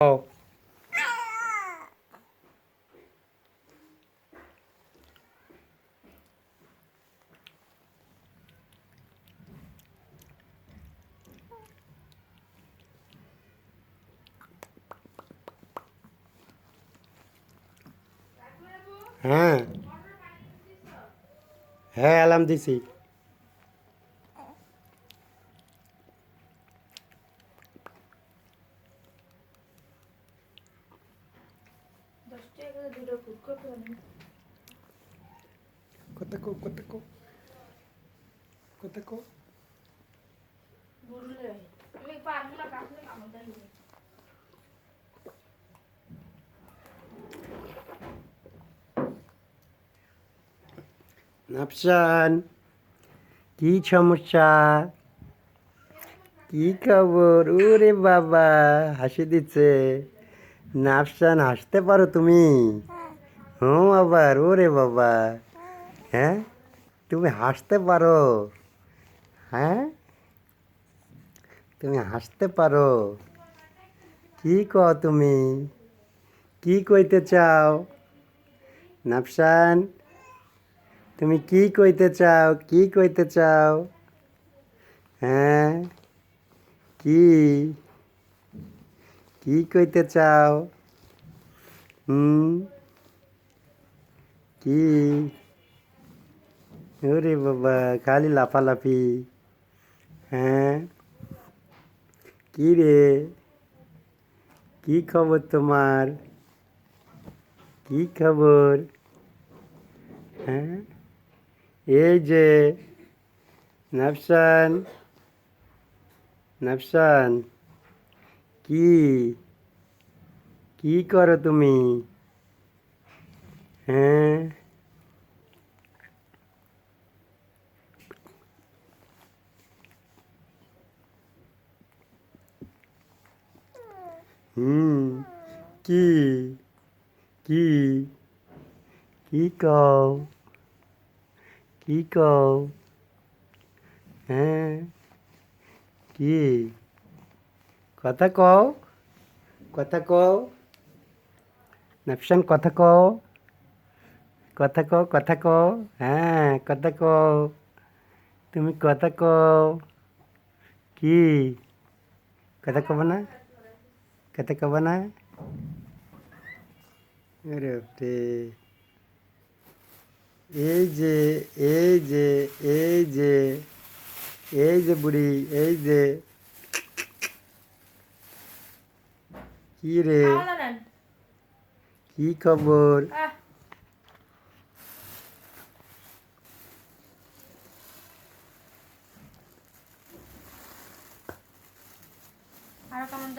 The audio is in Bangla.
ও হ্যাঁ হ্যাঁ অ্যালার্ম দিছি। কথা কো কথা কো কথা কো। নাফসান, কি সমস্যা? কি খবর? ওরে বাবা, হাসি দিচ্ছে। নাফসান, হাসতে পারো তুমি? হুম, আবার ওরে বাবা। হ্যাঁ, তুমি হাসতে পারো? হ্যাঁ, তুমি হাসতে পারো? কি কও তুমি? কি কইতে চাও? নাফসান, তুমি কি কইতে চাও? কি কইতে চাও? হ্যাঁ, কি কি কইতে চাও? হুম, কি? ওরে বাবা, খালি লাফালাফি। হ্যাঁ, কি রে? কি খবর তোমার? কি খবর? হ্যাঁ, এই যে নাফসান, নাফসান, কি কি করো তুমি? হ্যাঁ, হুম, কি কি কি কও? কি কও? হ্যাঁ, কি কথা কও? কথা কও? নাফসান, কথা কও? কথা কও, কথা কও? হ্যাঁ, কথা কও। তুমি কথা কও। কি কথা কব না? কথা কব না? আরে বাপরে। এই যে এই যে এই যে এই যে বুড়ি, এই যে কি রে? কি খবর? আর কেমন